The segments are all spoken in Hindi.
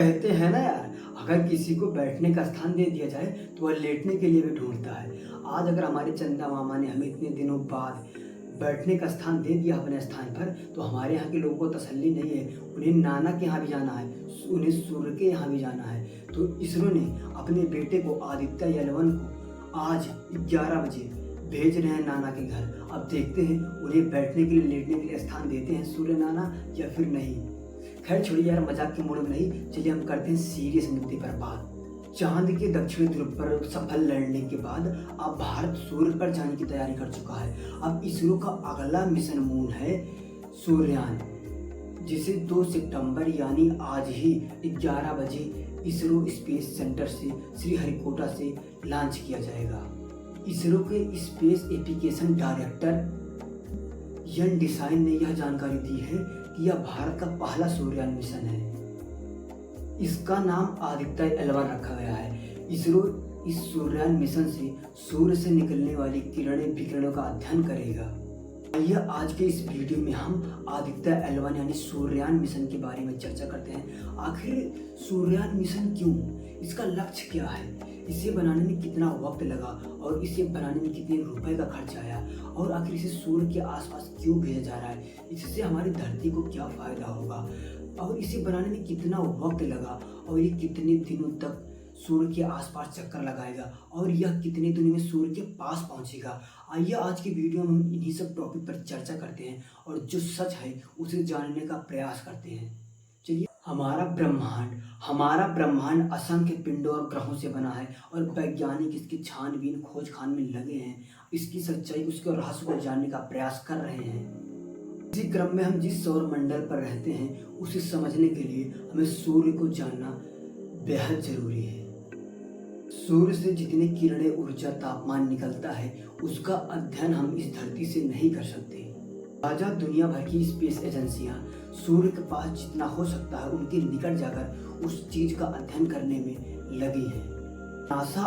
कहते हैं ना यार, अगर किसी को बैठने का स्थान दे दिया जाए तो वह लेटने के लिए भी ढूंढता है। आज अगर हमारे चंदा मामा ने हमें इतने दिनों बाद बैठने का स्थान दे दिया अपने स्थान पर, तो हमारे यहाँ के लोगों को तसल्ली नहीं है। उन्हें नाना के यहाँ भी जाना है, उन्हें सूर्य के यहाँ भी जाना है। तो इसरो ने अपने बेटे को आदित्य L1 को आज 11 बजे भेज रहे हैं नाना के घर। अब देखते हैं उन्हें बैठने के लिए लेटने के लिए स्थान देते हैं सूर्य नाना या फिर नहीं। खैर छोड़िए यार, मजाक के मूड में नहीं, चलिए हम करते हैं सीरियस मुद्दे पर बात। चांद के दक्षिणी ध्रुव पर सफल लैंडिंग के बाद अब भारत सूर्य पर जाने की तैयारी कर चुका है। अब इसरो का अगला मिशन मून है सूर्ययान, जिसे 2 सितंबर यानी आज ही 11 बजे इसरो स्पेस सेंटर से श्रीहरिकोटा से लॉन्च किया जाएगा। इसरो के स्पेस एप्लीकेशन डायरेक्टर यन डिसाइन ने यह जानकारी दी है कि यह भारत का पहला सूर्ययान मिशन है। इसका नाम आदित्य L1 रखा गया है। इसरो इस सूर्ययान मिशन से सूर्य से निकलने वाली किरणें विकिरणों का अध्ययन करेगा। आइए आज के इस वीडियो में हम आदित्य L1 यानी सूर्ययान मिशन के बारे में चर्चा करते हैं। आखिर सूर्ययान मिशन क्यों, इसका लक्ष्य क्या है, इसे बनाने में कितना वक्त लगा और इसे बनाने में कितने रुपए का खर्च आया, और आखिर इसे सूर्य के आसपास क्यों भेजा जा रहा है, इससे हमारी धरती को क्या फायदा होगा, और इसे बनाने में कितना वक्त लगा, और ये कितने दिनों तक सूर्य के आसपास चक्कर लगाएगा, और यह कितने दिनों में सूर्य के पास पहुंचेगा। आइए आज की वीडियो में हम इन्हीं सब टॉपिक पर चर्चा करते हैं और जो सच है उसे जानने का प्रयास करते हैं। चलिए, हमारा ब्रह्मांड असंख्य पिंडों और ग्रहों से बना है और वैज्ञानिक इसकी छानबीन खोजखान में लगे हैं। इसकी सच्चाई, उसके रहस्य को जानने का प्रयास कर रहे हैं। इसी क्रम में हम जिस सौर मंडल पर रहते हैं उसे समझने के लिए हमें सूर्य को जानना बेहद जरूरी है। सूर्य से जितनी किरणें, ऊर्जा, तापमान निकलता है उसका अध्ययन हम इस धरती से नहीं कर सकते। ताजा दुनिया भर की स्पेस एजेंसियां सूर्य के पास जितना हो सकता है उनके निकट जाकर उस चीज का अध्ययन करने में लगी हैं। नासा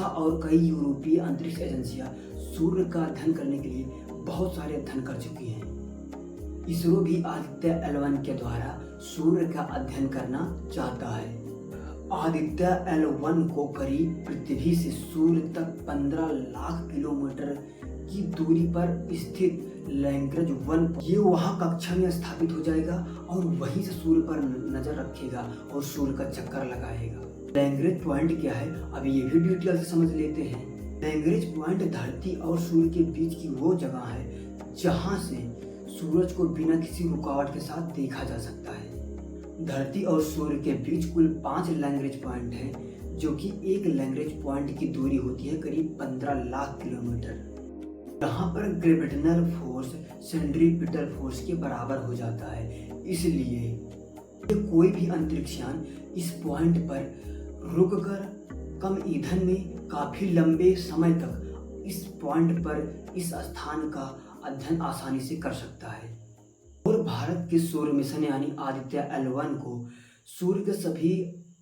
और कई यूरोपीय अंतरिक्ष एजेंसियां सूर्य का अध्ययन करने के लिए बहुत सारे अध्ययन कर चुकी हैं। इसरो भी आदित्य L1 के द्वारा सूर्य का अध्ययन करना चाहता है। आदित्य L1 को करीब पृथ्वी से सूर्य तक 15 लाख किलोमीटर की दूरी पर स्थित लैग्रेंज 1 ये वहां कक्षा में स्थापित हो जाएगा और वहीं से सूर्य पर नजर रखेगा और सूर्य का चक्कर लगाएगा। लैग्रेंज पॉइंट क्या है, अभी ये भी डिटेल से समझ लेते हैं। लैग्रेंज पॉइंट धरती और सूर्य के बीच की वो जगह है जहां से सूरज को बिना किसी रुकावट के साथ देखा जा सकता है। धरती और सूर्य के बीच कुल 5 लैग्रेंज पॉइंट हैं, जो कि एक लैग्रेंज पॉइंट की दूरी होती है करीब 15 लाख किलोमीटर। यहाँ पर ग्रेविटेशनल फोर्स सेंट्रीपिटल फोर्स के बराबर हो जाता है। इसलिए कोई भी अंतरिक्षयान इस पॉइंट पर रुककर कम ईंधन में काफी लंबे समय तक इस पॉइंट पर इस स्थान का अध्ययन आसानी से कर सकता है। और भारत के सूर्य मिशन यानी आदित्य L1 को सूर्य के सभी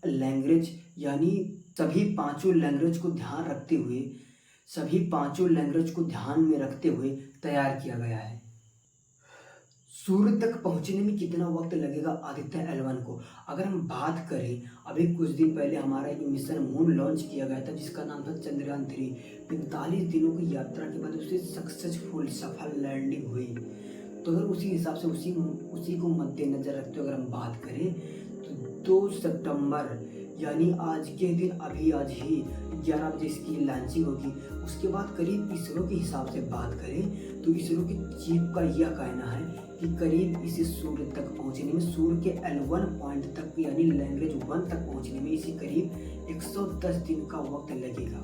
लैग्रेंज यानी सभी पांचों लैग्रेंज को ध्यान में रखते हुए तैयार किया गया है। सूर्य तक पहुंचने में कितना वक्त लगेगा आदित्य L1 को, अगर हम बात करें, अभी कुछ दिन पहले हमारा एक मिशन मून लॉन्च किया गया था जिसका नाम था चंद्रयान 3। 45 दिनों की यात्रा के बाद उससे सक्सेसफुल सफल लैंडिंग हुई। तो अगर उसी हिसाब से उसी को मद्देनजर रखते हुए अगर हम बात करें तो 2 सितंबर यानी आज के दिन, अभी आज ही 11 बजे इसकी लॉन्चिंग होगी। उसके बाद करीब इसरो के हिसाब से बात करें तो इसरो के चीफ का यह कहना है कि करीब इसे सूर्य तक पहुंचने में, सूर्य के L1 पॉइंट तक यानी लैग्रेंज 1 तक पहुंचने में इसे करीब 110 दिन का वक्त लगेगा।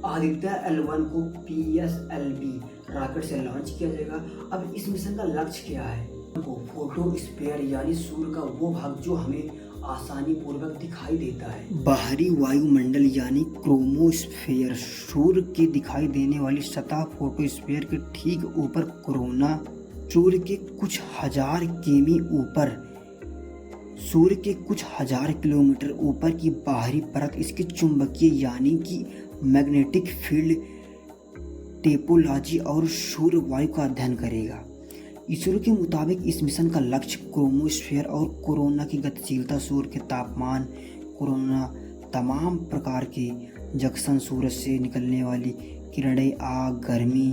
आदित्य L1 को PSLV रॉकेट से लॉन्च किया जाएगा। अब इस मिशन का लक्ष्य क्या है, फोटोस्फीयर यानी सूर्य का वो भाग जो हमें आसानी पूर्वक दिखाई देता है, बाहरी वायुमंडल यानी क्रोमोस्फीयर, सूर्य के दिखाई देने वाली सतह फोटोस्फीयर के ठीक ऊपर कोरोना, सूर्य के कुछ हजार किलोमीटर ऊपर की बाहरी परत इसकी चुंबकीय यानी कि मैग्नेटिक फील्ड टेपोलॉजी और सूर्य वायु का अध्ययन करेगा। इसरो के मुताबिक इस मिशन का लक्ष्य क्रोमोस्फीयर और कोरोना की गतिशीलता, सूर्य के तापमान, कोरोना तमाम प्रकार के जंक्शन, सूरज से निकलने वाली किरणें, आग, गर्मी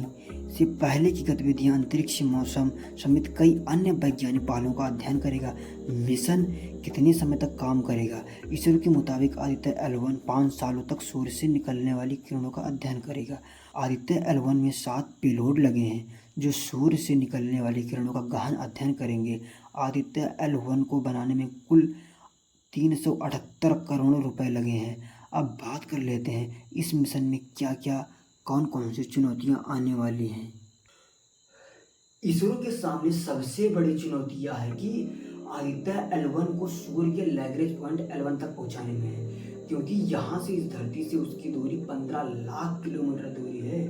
से पहले की गतिविधियां, अंतरिक्ष, मौसम समेत कई अन्य वैज्ञानिक पहलुओं का अध्ययन करेगा। मिशन कितने समय तक काम करेगा? इसरो के मुताबिक आदित्य L1 5 सालों तक सूर्य से निकलने वाली किरणों का अध्ययन करेगा। आदित्य L1 में 7 पेलोड लगे हैं जो सूर्य से निकलने वाली किरणों का गहन अध्ययन करेंगे। आदित्य L1 को बनाने में कुल 378 करोड़ रुपए लगे हैं। अब बात कर लेते हैं इस मिशन में क्या क्या, कौन कौन सी चुनौतियां आने वाली हैं। इसरो के सामने सबसे बड़ी चुनौती यह है कि आदित्य L1 को सूर्य के लैग्रेंज पॉइंट L1 तक पहुंचाने में है, क्योंकि यहाँ से इस धरती से उसकी दूरी 15 लाख किलोमीटर दूरी है।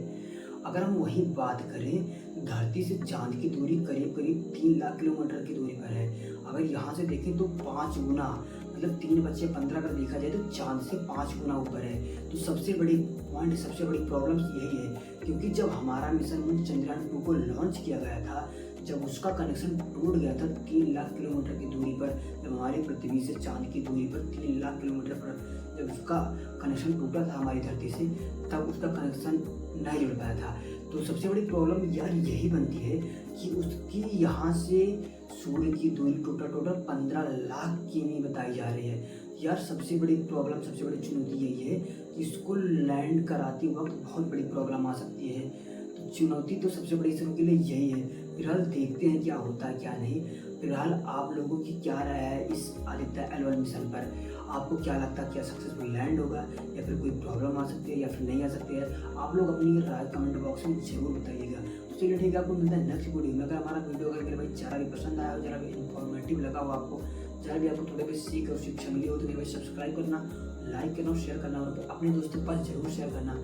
अगर हम वही बात करें, धरती से चांद की दूरी करीब करीब 3 लाख किलोमीटर की दूरी पर है। अगर यहाँ से देखें तो 5 गुना, मतलब 3 बच्चे 15 अगर देखा जाए तो चांद से 5 गुना ऊपर है। तो सबसे बड़ी पॉइंट, सबसे बड़ी प्रॉब्लम यही है, क्योंकि जब हमारा मिशन चंद्रयान 2 को लॉन्च किया गया था, जब उसका कनेक्शन टूट गया था 3 लाख किलोमीटर की दूरी पर, जब हमारी पृथ्वी से चांद की दूरी पर 3 लाख किलोमीटर पर जब उसका कनेक्शन टूटा था हमारी धरती से, तब उसका कनेक्शन नहीं जुड़ पाया था। तो सबसे बड़ी प्रॉब्लम यार यही बनती है कि उसकी यहाँ से सूर्य की दूरी टोटल 15 लाख किमी बताई जा रही है। यार सबसे बड़ी प्रॉब्लम, सबसे बड़ी चुनौती यही है कि इसको लैंड कराते वक्त बहुत बड़ी प्रॉब्लम आ सकती है। तो चुनौती तो सबसे बड़ी इसरो के लिए यही है। फिलहाल देखते हैं क्या होता है क्या नहीं। फिलहाल आप लोगों की क्या राय है इस आदित्य L1 मिशन पर? आपको क्या लगता है, क्या सक्सेसफुल लैंड होगा या फिर कोई प्रॉब्लम आ सकती है या फिर नहीं आ सकती है? आप लोग अपनी राय कमेंट बॉक्स में जरूर बताइएगा। तो चलिए ठीक है, आपको मिलता है नेक्स्ट वीडियो में। अगर हमारा वीडियो अगर मेरे भाई जरा भी पसंद आया हो, जरा भी इन्फॉर्मेटिव लगा हो, आपको जरा भी आपको थोड़े भी सीख और शिक्षा मिली हो, तो मेरे भाई सब्सक्राइब करना, लाइक करना और शेयर करना और अपने दोस्तों के पास जरूर शेयर करना।